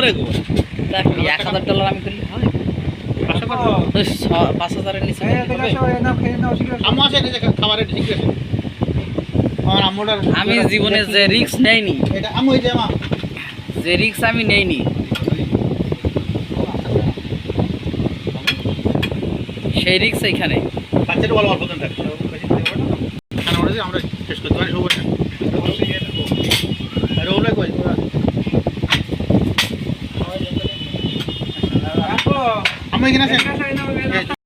করে গো $1000 আমি করলে হয় 5,000 এর নিচে আম্মু আছে নিজে খাবারের ঠিক আছে আমার আম্মুটার আমি জীবনে যে রিস্ক নেইনি এটা আম্মু এই যে মা যে রিস্ক আমি নেইনি সেই রিস্ক এইখানে বাচ্চাটা ভালো অল্প দিন থাকে আমরা শেষ করতে পারি সব আর ওগুলো কই আমি এখানে আছেন